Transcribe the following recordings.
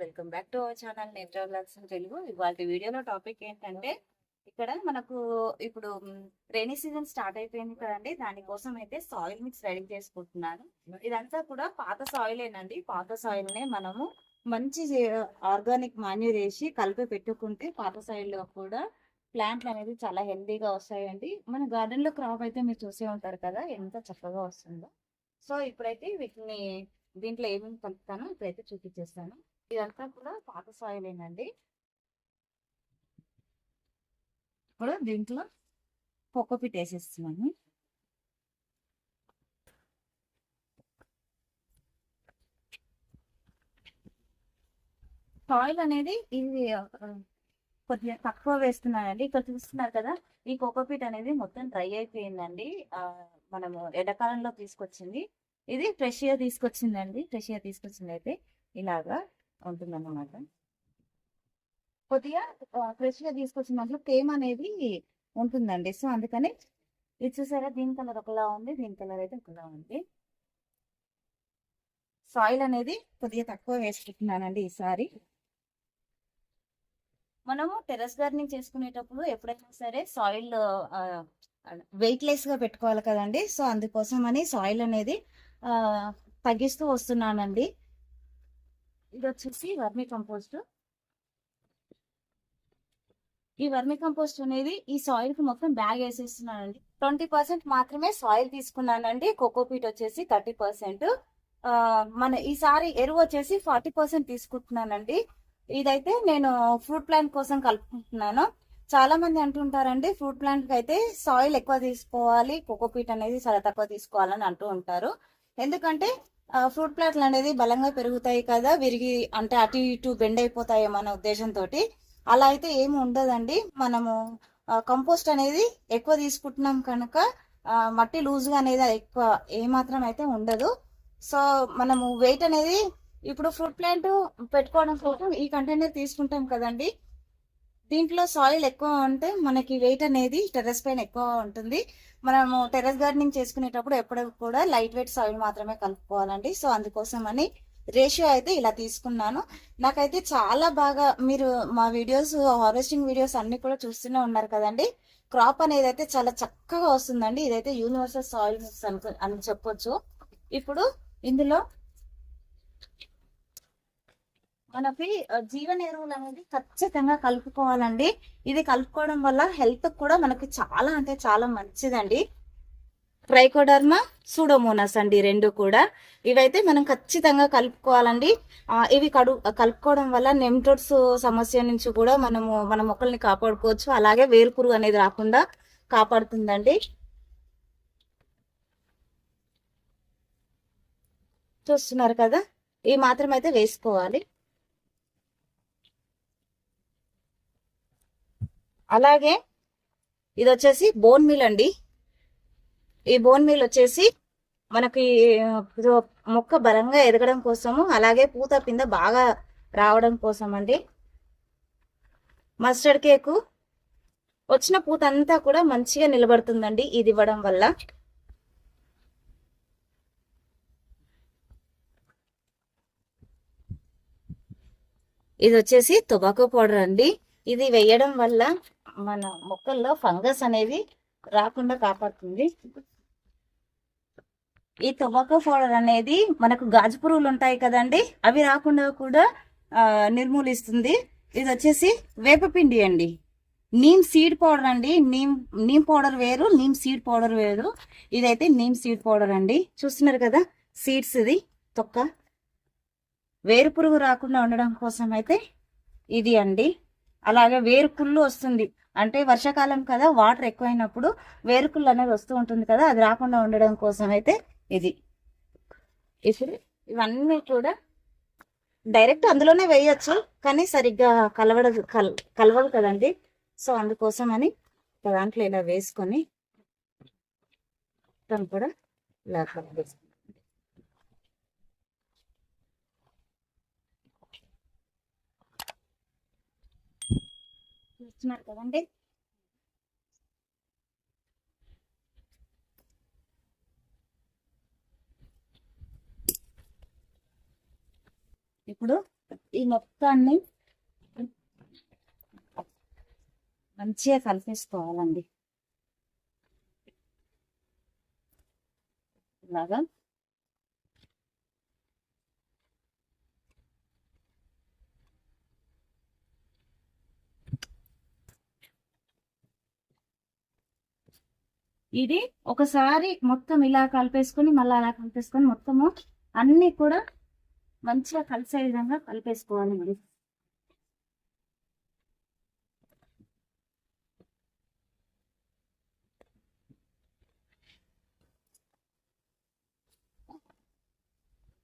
Welcome back to our channel నేత్ర vlogs in Telugu. ఇవాళ వీడియోలో టాపిక్ ఏంటంటే ఇక్కడ మనకు ఇప్పుడు రైనీ సీజన్ స్టార్ట్ అయిపోయింది కదండి. దానికోసం అయితే సాయిల్ మిక్స్ రెడీ చేసుకుంటున్నాను. ఇదంతా కూడా పాత సాయిలేనండి. పాత సాయిల్ నే మనము మంచి ఆర్గానిక్ మాన్యూర్ వేసి కలిపి పెట్టుకుంటే పాత సాయిల్ లో కూడా ప్లాంట్లు అనేది చాలా హెల్దీగా వస్తాయండి. మన గార్డెన్ లో క్రాప్ అయితే మీరు చూసే ఉంటారు కదా ఎంత చక్కగా వస్తుందో. సో ఇప్పుడైతే వీటిని దీంట్లో ఏమేమి కలుపుతానో ఇప్పుడైతే చూపించేస్తాను. ఇదంతా కూడా పాత సాయిల్ ఏనండి. ఇప్పుడు దీంట్లో కోకోపీట్ వేసేస్తున్నాను. సాయిల్ అనేది ఇది కొద్దిగా తక్కువ వేస్తున్నానండి. ఇక్కడ చూస్తున్నారు కదా, ఈ కోకోపీట్ అనేది మొత్తం డ్రై అయిపోయిందండి. మనము ఎండాకాలంలో తీసుకొచ్చింది. ఇది ఫ్రెష్గా తీసుకొచ్చిందండి. ఫ్రెష్గా తీసుకొచ్చింది అయితే ఇలాగా ఉంటుందన్నమాట. కొద్దిగా ఫ్రెష్గా తీసుకొచ్చిన దాంట్లో తేమ అనేది ఉంటుందండి. సో అందుకని ఇది చూసారా, దీని కలర్ ఒకలా ఉంది, దీని కలర్ అయితే ఒకలా ఉంది. సాయిల్ అనేది కొద్దిగా తక్కువ వేసుకుంటున్నానండి ఈసారి. మనము టెర్రస్ గార్డెనింగ్ చేసుకునేటప్పుడు ఎప్పుడైనా సరే సాయిల్ వెయిట్ లెస్ గా పెట్టుకోవాలి కదండి. సో అందుకోసం అని సాయిల్ అనేది తగ్గిస్తూ వస్తున్నానండి. ఇది వచ్చేసి వర్మీ కంపోస్ట్. ఈ వర్మీ కంపోస్ట్ అనేది ఈ సాయిల్ కి మొత్తం బ్యాగ్ వేసేస్తున్నానండి. 20% మాత్రమే సాయిల్ తీసుకున్నానండి. కోకోపీట్ వచ్చేసి 30%. మన ఈసారి ఎరువు వచ్చేసి 40% తీసుకుంటున్నానండి. ఇదైతే నేను ఫ్రూట్ ప్లాంట్ కోసం కలుపుకుంటున్నాను. చాలా మంది అంటుంటారండి ఫ్రూట్ ప్లాంట్ కి అయితే సాయిల్ ఎక్కువ తీసుకోవాలి, కోకోపీట్ అనేది చాలా తక్కువ తీసుకోవాలని అంటూ ఉంటారు. ఎందుకంటే ఫ్రూట్ ప్లాంట్లు అనేది బలంగా పెరుగుతాయి కదా, విరిగి అంటే అటు ఇటు బెండ్ అయిపోతాయి మన ఉద్దేశంతో. అలా అయితే ఏమి ఉండదండి. మనము కంపోస్ట్ అనేది ఎక్కువ తీసుకుంటున్నాం కనుక మట్టి లూజ్గా అనేది ఎక్కువ ఏమాత్రం అయితే ఉండదు. సో మనము వెయిట్ అనేది ఇప్పుడు ఫ్రూట్ ప్లాంట్ పెట్టుకోవడం కోసం ఈ కంటైనర్ తీసుకుంటాం కదండి. దీంట్లో సాయిల్ ఎక్కువ ఉంటే మనకి వెయిట్ అనేది టెర్రస్ పైన ఎక్కువ ఉంటుంది. మనము టెర్రస్ గార్డెనింగ్ చేసుకునేటప్పుడు ఎప్పుడు కూడా లైట్ వెయిట్ సాయిల్ మాత్రమే కలుపుకోవాలండి. సో అందుకోసం అని రేషియో అయితే ఇలా తీసుకున్నాను. నాకైతే చాలా బాగా, మీరు మా వీడియోస్ హార్వెస్టింగ్ వీడియోస్ అన్ని కూడా చూస్తూనే ఉన్నారు కదండి. క్రాప్ అనేది అయితే చాలా చక్కగా వస్తుందండి. ఇదైతే యూనివర్సల్ సాయిల్ మిక్స్ అని చెప్పొచ్చు. ఇప్పుడు ఇందులో మనకి జీవన ఎరువులు అనేది ఖచ్చితంగా కలుపుకోవాలండి. ఇది కలుపుకోవడం వల్ల హెల్త్ కూడా మనకి చాలా అంటే చాలా మంచిదండి. ట్రైకోడర్మా, సూడోమోనాస్ అండి, రెండు కూడా ఇవైతే మనం ఖచ్చితంగా కలుపుకోవాలండి. ఇవి కలుపుకోవడం వల్ల నెమ్టోడ్స్ సమస్య నుంచి కూడా మన మొక్కల్ని కాపాడుకోవచ్చు. అలాగే వేరుపురుగు అనేది రాకుండా కాపాడుతుందండి. చూస్తున్నారు కదా, ఈ మాత్రం అయితే వేసుకోవాలి. అలాగే ఇది వచ్చేసి బోన్ మీల్ అండి. ఈ బోన్ మీల్ వచ్చేసి మనకి మొక్క బలంగా ఎదగడం కోసము, అలాగే పూత పింద బాగా రావడం కోసం అండి. మస్టర్డ్ కేకు వచ్చిన పూత అంతా కూడా మంచిగా నిలబడుతుందండి ఇది ఇవ్వడం వల్ల. ఇది వచ్చేసి టొబాకో పౌడర్ అండి. ఇది వేయడం వల్ల మన మొక్కల్లో ఫంగస్ అనేది రాకుండా కాపాడుతుంది. ఈ టొబాకో పౌడర్ అనేది మనకు గాజు పురుగులు ఉంటాయి కదండి, అవి రాకుండా కూడా నిర్మూలిస్తుంది. ఇది వచ్చేసి వేపపిండి అండి. నీమ్ సీడ్ పౌడర్ అండి. నీమ్ పౌడర్ వేరు, నీమ్ సీడ్ పౌడర్ వేరు. ఇదైతే నీమ్ సీడ్ పౌడర్ అండి. చూస్తున్నారు కదా, సీడ్స్, ఇది తొక్క. వేరు పురుగు రాకుండా ఉండడం కోసం అయితే ఇది అండి. అలాగే వేరుకుళ్ళు వస్తుంది అంటే వర్షాకాలం కదా, వాటర్ ఎక్కువైనప్పుడు వేరుకుళ్ళు అనేది వస్తూ ఉంటుంది కదా, అది రాకుండా ఉండడం కోసం అయితే ఇది. ఇప్పుడు ఇవన్నీ కూడా డైరెక్ట్ అందులోనే వేయచ్చు, కానీ సరిగ్గా కలవదు కదండి. సో అందుకోసం అని దాంట్లో ఇలా వేసుకొని మొత్తం కూడా ఇలా కలిపేస్తాం. చూస్తున్నారు కదండి. ఇప్పుడు ఈ మొత్తాన్ని మంచిగా కలిపేసుకోవాలండి. ఇలాగా ఇది ఒకసారి మొత్తం ఇలా కలిపేసుకొని మళ్ళీ అలా కలిపేసుకొని మొత్తము అన్ని కూడా మంచిగా కలిసే విధంగా కలిపేసుకోవాలండి.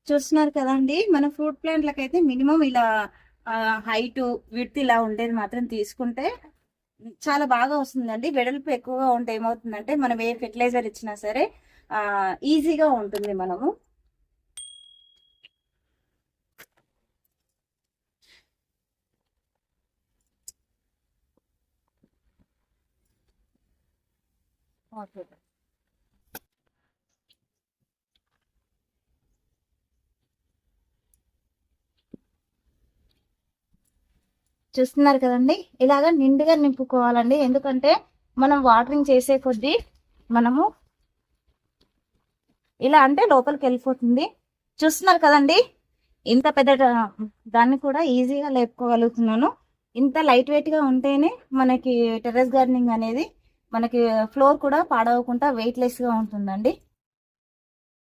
చూస్తున్నారు కదండి, మన ఫ్రూట్ ప్లాంట్లకు అయితే మినిమం ఇలా హైట్ విడ్త్ ఇలా ఉండేది మాత్రం తీసుకుంటే చాలా బాగా వస్తుందండి. వెడల్పు ఎక్కువగా ఉంటే ఏమవుతుందంటే మనం ఏ ఫెర్టిలైజర్ ఇచ్చినా సరే ఈజీగా ఉంటుంది మనము. ఓకే, చూస్తున్నారు కదండి, ఇలాగా నిండుగా నింపుకోవాలండి. ఎందుకంటే మనం వాటరింగ్ చేసే కొద్దీ మనము ఇలా అంటే లోపలికి వెళ్ళిపోతుంది. చూస్తున్నారు కదండి, ఇంత పెద్ద దాన్ని కూడా ఈజీగా లేపుకోగలుగుతున్నాను. ఇంత లైట్ వెయిట్ గా ఉంటేనే మనకి టెర్రస్ గార్డెనింగ్ అనేది మనకి ఫ్లోర్ కూడా పాడవకుండా వెయిట్ లెస్ గా ఉంటుందండి.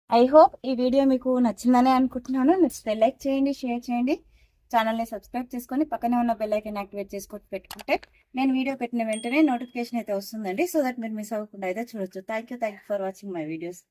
ఐ హోప్ ఈ వీడియో మీకు నచ్చిందని అనుకుంటున్నాను. నచ్చితే లైక్ చేయండి, షేర్ చేయండి, ఛానల్ని సబ్స్క్రైబ్ చేసుకొని పక్కనే ఉన్న బెల్ ఐకాన్ యాక్టివేట్ చేసుకొని పెట్టుకుంటే నేను వీడియో పెట్టిన వెంటనే నోటిఫికేషన్ అయితే వస్తుందండి. సో దట్ మీరు మిస్ అవ్వకుండా అయితే చూడొచ్చు. Thank you for watching my videos.